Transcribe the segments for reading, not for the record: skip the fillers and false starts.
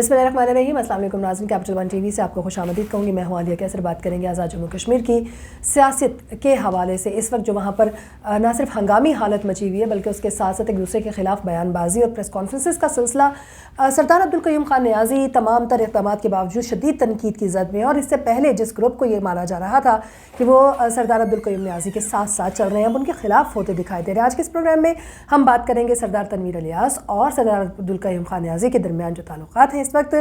बिस्मिल्लाहिर्रहमानिर्रहीम। अस्सलाम वालेकुम नाज़रीन, कैपिटल वन टीवी से आपको खुशामदीद कहूँगी। मैं हूँ आलिया कैसर। बात करेंगे आज़ाद जम्मू कश्मीर की सियासत के हवाले से। इस वक्त जो वहाँ पर ना सिर्फ हंगामी हालत मची हुई है बल्कि उसके साथ साथ एक दूसरे के खिलाफ बयानबाजी और प्रेस कॉन्फ्रेंसेस का सिलसिला सरदार अब्दुल क़य्यूम खान नियाज़ी तमाम तर इक़दामात के बावजूद शदीद तनकीद की ज़द में। और इससे पहले जिस ग्रुप को ये माना जा रहा था कि वो सरदार अब्दुल क़य्यूम नियाज़ी के साथ साथ चल रहे हैं, अब उनके खिलाफ होते दिखाई दे रहे हैं। आज के इस प्रोग्राम में हम बात करेंगे सरदार तनवीर इलियास और सरदार अब्दुल क़य्यूम खान नियाज़ी के दरमियान जो ताल्लुकात हैं। इस वक्त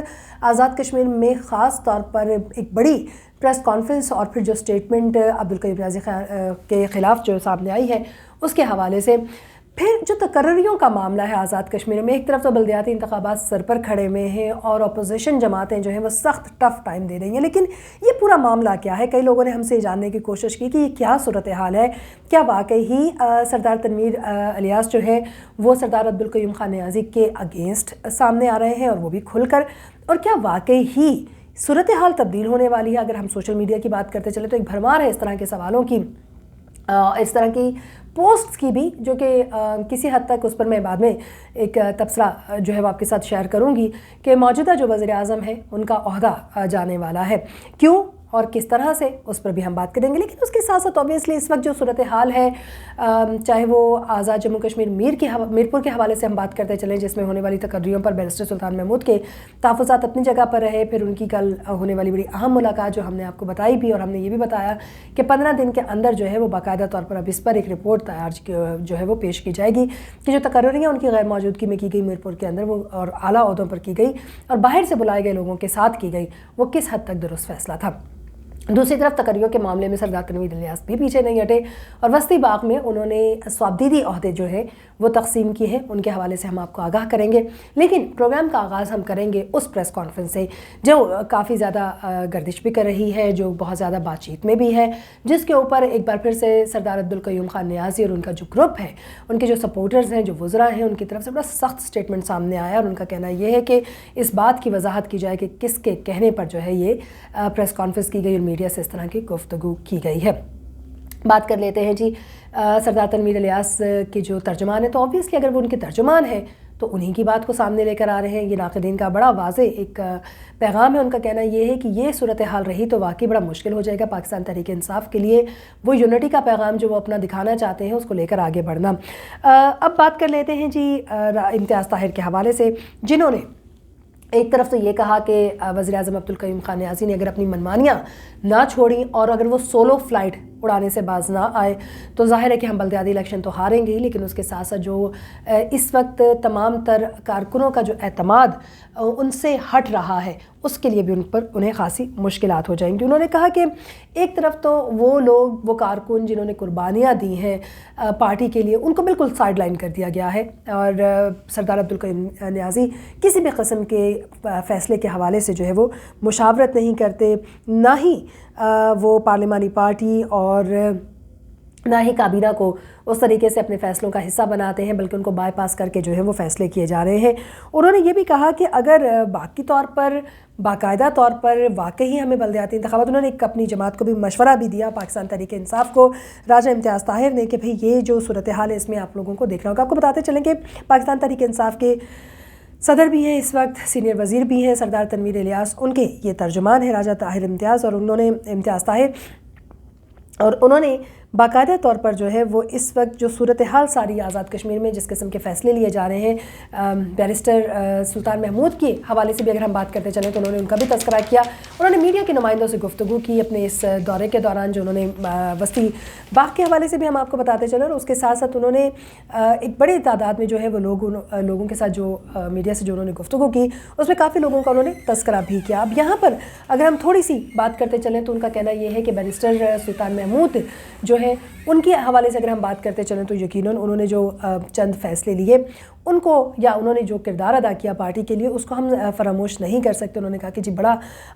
आज़ाद कश्मीर में ख़ास तौर पर एक बड़ी प्रेस कॉन्फ्रेंस और फिर जो स्टेटमेंट अब्दुल क़य्यूम नियाज़ी के ख़िलाफ़ जो सामने आई है उसके हवाले से, फिर जो तकर्रियों का मामला है आज़ाद कश्मीर में। एक तरफ तो बल्दियाती इंतखाबात सर पर खड़े हुए हैं और अपोजिशन जमातें जो हैं वो सख्त टफ टाइम दे रही हैं, लेकिन ये पूरा मामला क्या है? कई लोगों ने हमसे ये जानने की कोशिश की कि ये क्या सूरत हाल है। क्या वाकई ही सरदार तनवीर इलियास जो है वो सरदार अब्दुल क़य्यूम खान नियाज़ी के अगेंस्ट सामने आ रहे हैं और वो भी खुलकर, और क्या वाकई ही सूरत हाल तब्दील होने वाली है? अगर हम सोशल मीडिया की बात करते चले तो एक भरमार है इस तरह के सवालों की, इस तरह की पोस्ट्स की भी, जो कि किसी हद तक उस पर मैं बाद में एक तबसरा जो है वो आपके साथ शेयर करूंगी कि मौजूदा जो वज़ीर आज़म है उनका ओहदा जाने वाला है, क्यों और किस तरह से, उस पर भी हम बात करेंगे। लेकिन उसके साथ साथ ऑब्वियसली इस वक्त जो सूरत हाल है, चाहे वो आज़ाद जम्मू कश्मीर मीरपुर के हवाले से हम बात करते चलें, जिसमें होने वाली तकर्रियों पर बैरिस्टर सुल्तान महमूद के तहफ़्फ़ुज़ात अपनी जगह पर रहे, फिर उनकी कल होने वाली बड़ी अहम मुलाकात जो हमने आपको बताई भी, और हमने ये भी बताया कि 15 दिन के अंदर जो है वो बाकायदा तौर पर अब इस पर एक रिपोर्ट तैयार जो है वो पेश की जाएगी कि जो तकर्रियाँ उनकी गैर मौजूदगी में की गई मीरपुर के अंदर वो, और आला ओहदों पर की गई और बाहर से बुलाए गए लोगों के साथ की गई, वो किस हद तक दुरुस्त फैसला था। दूसरी तरफ तकर्रियों के मामले में सरदार तनवीर इलियास भी पीछे नहीं हटे और वस्ती बाग में उन्होंने स्वाबदीदी ओहदे जो है वो तकसीम किए हैं, उनके हवाले से हम आपको आगाह करेंगे। लेकिन प्रोग्राम का आगाज़ हम करेंगे उस प्रेस कॉन्फ्रेंस से जो काफ़ी ज़्यादा गर्दिश भी कर रही है, जो बहुत ज़्यादा बातचीत में भी है, जिसके ऊपर एक बार फिर से सरदार अब्दुल क़य्यूम खान नियाज़ी और उनका जो ग्रुप है, उनके जो सपोर्टर्स हैं, जो वज़रा हैं, उनकी तरफ से बड़ा सख्त स्टेटमेंट सामने आया। और उनका कहना यह है कि इस बात की वजाहत की जाए कि किसके कहने पर जो है ये प्रेस कॉन्फ्रेंस की गई और मीडिया से इस तरह की गुफ्तगू की गई है। बात कर लेते हैं जी सरदार तनवीर इलियास के जो तर्जुमान है, तो ऑब्वियसली अगर वो उनके तर्जुमान हैं तो उन्हीं की बात को सामने लेकर आ रहे हैं। ये नाक़िदीन का बड़ा वाज़े एक पैगाम है। उनका कहना ये है कि ये सूरत हाल रही तो वाकई बड़ा मुश्किल हो जाएगा पाकिस्तान तहरीक इंसाफ के लिए, वो यूनिटी का पैगाम जो वो अपना दिखाना चाहते हैं उसको लेकर आगे बढ़ना। अब बात कर लेते हैं जी इम्तियाज़ ताहिर के हवाले से, जिन्होंने एक तरफ तो ये कहा कि वज़ीर आज़म अब्दुल क़य्यूम खान नियाज़ी ने अगर अपनी मनमानियाँ ना छोड़ी और अगर वो सोलो फ़्लाइट उड़ाने से बाज ना आए तो ज़ाहिर है कि हम बल्दियाती इलेक्शन तो हारेंगे ही, लेकिन उसके साथ साथ जो इस वक्त तमाम तर कारकुनों का जो एतमाद उनसे हट रहा है उसके लिए भी उन्हें खासी मुश्किलात हो जाएंगी। उन्होंने कहा कि एक तरफ तो वो लोग, वो कारकुन जिन्होंने कुर्बानियाँ दी हैं पार्टी के लिए, उनको बिल्कुल साइड लाइन कर दिया गया है और सरदार अब्दुल क़य्यूम नियाज़ी किसी भी किस्म के फ़ैसले के हवाले से जो है वो मुशावरत नहीं करते, ना ही वो पार्लिमानी पार्टी और ना ही काबीना को उस तरीके से अपने फ़ैसलों का हिस्सा बनाते हैं, बल्कि उनको बाईपास करके जो है वो फ़ैसले किए जा रहे हैं। उन्होंने ये भी कहा कि अगर बाकी बाकायदा तौर पर वाकई हमें बल्दियाती इंतखाबात, उन्होंने एक अपनी जमात को भी मशवरा भी दिया पाकिस्तान तहरीक इंसाफ को, राजा इम्तियाज़ ताहिर ने, कि भाई ये जो सूरत हाल है इसमें आप लोगों को देखना होगा। आपको बताते चलें कि पाकिस्तान तहरीक इंसाफ के सदर भी हैं इस वक्त, सीनियर वज़ीर भी हैं सरदार तनवीर इलियास, उनके ये तर्जुमान है राजा ताहिर इम्तियाज़, और उन्होंने इम्तियाज़ ताहिर, और उन्होंने बाकायदा तौर पर जो है वो इस वक्त जो सूरत हाल सारी आज़ाद कश्मीर में जिस किस्म के फ़ैसले लिए जा रहे हैं बैरिस्टर सुल्तान महमूद के हवाले से भी अगर हम बात करते चलें तो उन्होंने उनका भी तज़किरा किया। उन्होंने मीडिया के नुमाइंदों से गुफ्तगू की अपने इस दौरे के दौरान, जो उन्होंने वस्ती बाग के हवाले से भी हम आपको बताते चलें, और उसके साथ साथ उन्होंने एक बड़ी तादाद में जो है वो लोगों के साथ जो मीडिया से जो उन्होंने गुफ्तगू की उसमें काफ़ी लोगों का उन्होंने तज़किरा भी किया। अब यहाँ पर अगर हम थोड़ी सी बात करते चलें तो उनका कहना यह है कि बैरिस्टर सुल्तान महमूद जो है उनके हवाले से अगर हम बात करते चलें तो यकीनन उन्होंने जो चंद फ़ैसले लिए उनको, या उन्होंने जो किरदार अदा किया पार्टी के लिए, उसको हम फरामोश नहीं कर सकते। उन्होंने कहा कि जी बड़ा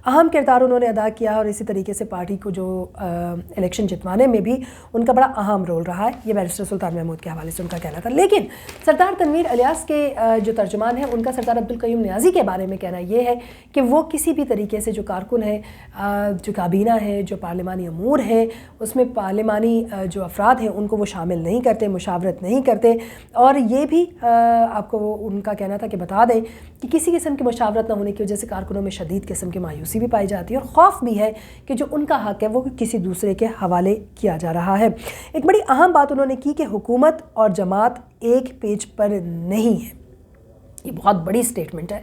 अहम किरदार उन्होंने अदा किया और इसी तरीके से पार्टी को जो इलेक्शन जितवाने में भी उनका बड़ा अहम रोल रहा है। ये बैरिस्टर सुल्तान महमूद के हवाले से उनका कहना था। लेकिन सरदार तनवीर इलियास के जो तर्जुमान है, उनका सरदार अब्दुल क़य्यूम नियाज़ी के बारे में कहना यह है कि वो किसी भी तरीके से जो कारकुन है, जो काबीना है, जो पार्लिमानी अमूर है, उसमें पार्लिमानी जो अफराद हैं उनको वो शामिल नहीं करते, मुशावरत नहीं करते, और ये भी آپ کو ان کا کہنا تھا کہ بتا دیں کہ کسی قسم کی مشاورت نہ ہونے کی وجہ سے کارکنوں میں شدید قسم کی مایوسی بھی پائی جاتی ہے اور خوف بھی ہے کہ جو ان کا حق ہے وہ کسی دوسرے کے حوالے کیا جا رہا ہے۔ ایک بڑی اہم بات انہوں نے کی کہ حکومت اور جماعت ایک پیج پر نہیں ہے۔ یہ بہت بڑی سٹیٹمنٹ ہے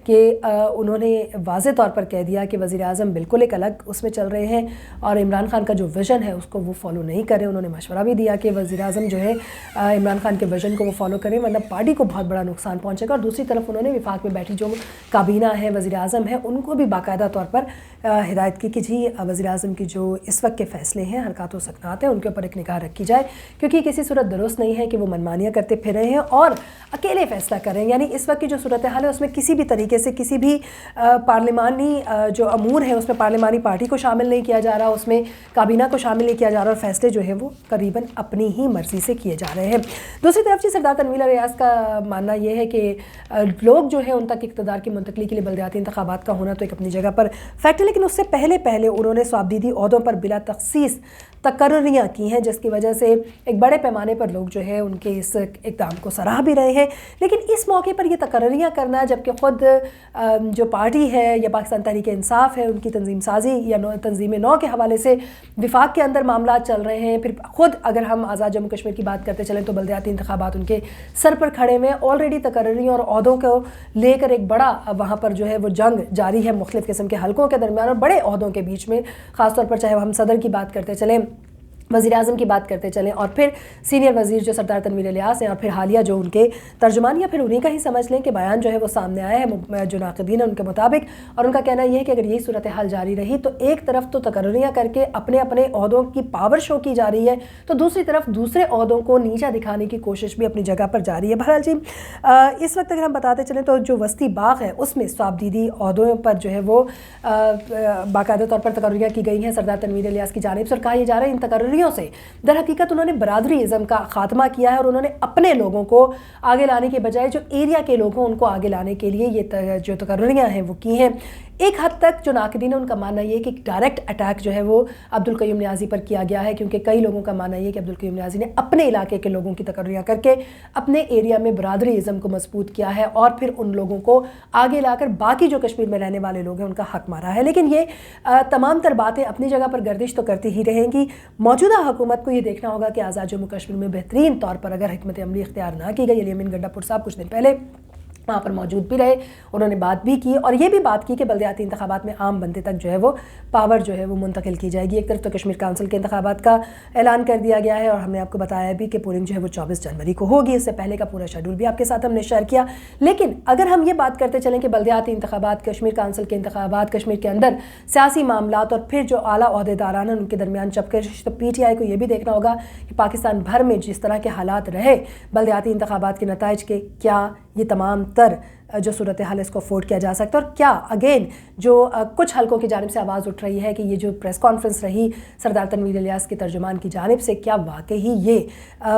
کہ انہوں نے واضح طور پر کہہ دیا کہ وزیر اعظم بالکل ایک الگ اس میں چل رہے ہیں اور عمران خان کا جو ویژن ہے اس کو وہ فالو نہیں کر رہے۔ انہوں نے مشورہ بھی دیا کہ وزیر اعظم جو ہے عمران خان کے ویژن کو وہ فالو کریں ورنہ پارٹی کو بہت بڑا نقصان پہنچے گا۔ اور دوسری طرف انہوں نے وفاق میں بیٹھی جو کابینہ ہے وزیر اعظم ہے ان کو بھی باقاعدہ طور پر ہدایت کی کہ جی وزیر اعظم کی جو اس وقت کے فیصلے ہیں حرکات و سکنات ہیں ان کے اوپر ایک نگاہ رکھی جائے، کیونکہ کسی صورت درست نہیں ہے کہ وہ منمانیاں کرتے پھر رہے ہیں اور اکیلے فیصلہ کر رہے ہیں۔ یعنی اس وقت کی جو صورتحال ہے اس میں کسی بھی طریقے سے کسی بھی پارلیمانی جو امور ہیں اس میں پارلیمانی پارٹی کو شامل نہیں کیا جا رہا، اس میں کابینہ کو شامل نہیں کیا جا رہا اور فیصلے جو ہیں وہ قریباً اپنی ہی مرضی سے کیے جا رہے ہیں۔ دوسری طرف جی سردار تنویر ریاض کا ماننا یہ ہے کہ لوگ جو ہیں ان تک اقتدار کی منتقلی کے لیے بلدیاتی انتخابات کا ہونا تو ایک اپنی جگہ پر فیکٹ ہے، لیکن اس سے پہلے انہوں نے صوابدیدی عہدوں پر بلا تخصیص تقرریاں کی ہیں جس کی وجہ سے ایک بڑے پیمانے پر لوگ جو ہے ان کے اس اقدام کو سراہ بھی رہے ہیں۔ لیکن اس موقع پر یہ تقرریاں کرنا جبکہ خود جو پارٹی ہے یا پاکستان تحریک انصاف ہے ان کی تنظیم سازی یا تنظیم نو کے حوالے سے وفاق کے اندر معاملات چل رہے ہیں، پھر خود اگر ہم آزاد جموں کشمیر کی بات کرتے چلیں تو بلدیاتی انتخابات ان کے سر پر کھڑے ہوئے ہیں۔ آلریڈی تقرریوں اور عہدوں کو لے کر ایک بڑا وہاں پر جو ہے وہ جنگ جاری ہے مختلف قسم کے حلقوں کے درمیان اور بڑے عہدوں کے بیچ میں، خاص طور پر چاہے ہم صدر کی بات کرتے چلیں، وزیر اعظم کی بات کرتے چلیں اور پھر سینئر وزیر جو سردار تنویر ریاض ہیں اور پھر حالیہ جو ان کے ترجمان یا پھر انہی کا ہی سمجھ لیں کہ بیان جو ہے وہ سامنے آیا ہے جو ناقدین ہیں ان کے مطابق، اور ان کا کہنا یہ ہے کہ اگر یہی صورتحال جاری رہی تو ایک طرف تو تقرریاں کر کے اپنے عہدوں کی پاور شو کی جا رہی ہے تو دوسری طرف دوسرے عہدوں کو نیچا دکھانے کی کوشش بھی اپنی جگہ پر جاری ہے۔ بہرحال جی اس وقت اگر ہم بتاتے چلیں تو جو وسطی باغ ہے اس میں صوابدیدی عہدوں پر جو ہے وہ باقاعدہ طور پر تقرریاں کی گئی ہیں سردار تنویر ریاض کی جانب سے، اور کہا یہ جا رہا ہے ان تقرریوں سے در حقیقت انہوں نے برادری ازم کا خاتمہ کیا ہے اور انہوں نے اپنے لوگوں کو آگے لانے کے بجائے جو ایریا کے لوگ ہیں ان کو آگے لانے کے لیے یہ جو تقرریاں ہیں وہ کی ہیں۔ ایک حد تک جو ناقدین ہیں ان کا ماننا یہ ہے کہ ڈائریکٹ اٹیک جو ہے وہ عبدالقیوم نیازی پر کیا گیا ہے، کیونکہ کئی لوگوں کا ماننا یہ ہے کہ عبدالقیوم نیازی نے اپنے علاقے کے لوگوں کی تقرریاں کر کے اپنے ایریا میں برادری ازم کو مضبوط کیا ہے اور پھر ان لوگوں کو آگے لا کر باقی جو کشمیر میں رہنے والے لوگ ہیں ان کا حق مارا ہے۔ لیکن یہ تمام تر باتیں اپنی جگہ پر گردش تو کرتی ہی رہیں گی۔ موجودہ حکومت کو یہ دیکھنا ہوگا کہ آزاد جموں کشمیر میں بہترین طور پر اگر حکمت عملی اختیار نہ کی گئی، علی امین گنڈا پور صاحب کچھ دن پہلے وہاں پر موجود بھی رہے، انہوں نے بات بھی کی اور یہ بھی بات کی کہ بلدیاتی انتخابات میں عام بندے تک جو ہے وہ پاور جو ہے وہ منتقل کی جائے گی۔ ایک طرف تو کشمیر کونسل کے انتخابات کا اعلان کر دیا گیا ہے اور ہم نے آپ کو بتایا بھی کہ پولنگ جو ہے وہ 24 جنوری کو ہوگی، اس سے پہلے کا پورا شیڈول بھی آپ کے ساتھ ہم نے شیئر کیا۔ لیکن اگر ہم یہ بات کرتے چلیں کہ بلدیاتی انتخابات، کشمیر کونسل کے انتخابات، کشمیر کے اندر سیاسی معاملات اور پھر جو اعلیٰ عہدیداران ہیں ان کے درمیان چپکش، تو پی ٹی آئی کو یہ بھی دیکھنا ہوگا کہ پاکستان بھر میں جس طرح کے حالات رہے بلدیاتی انتخابات کے نتائج کے، کیا یہ تمام تر جو صورتحال اس کو افورڈ کیا جا سکتا ہے، اور کیا اگین جو کچھ حلقوں کی جانب سے آواز اٹھ رہی ہے کہ یہ جو پریس کانفرنس رہی سردار تنویر ریاض کے ترجمان کی جانب سے، کیا واقعی یہ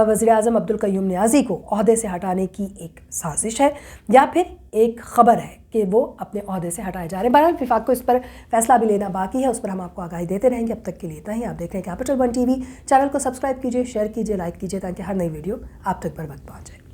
وزیر اعظم عبدالقیوم نیازی کو عہدے سے ہٹانے کی ایک سازش ہے یا پھر ایک خبر ہے کہ وہ اپنے عہدے سے ہٹائے جا رہے ہیں۔ بہرحال وفاق کو اس پر فیصلہ بھی لینا باقی ہے، اس پر ہم آپ کو آگاہی دیتے رہیں گے۔ اب تک کے لیے اتنا ہی۔ آپ دیکھ رہے ہیں capital one T V, channel کو سبسکرائب کیجیے، شیئر کیجیے، لائک کیجیے تاکہ ہر نئی ویڈیو آپ تک بر وقت پہنچ جائے۔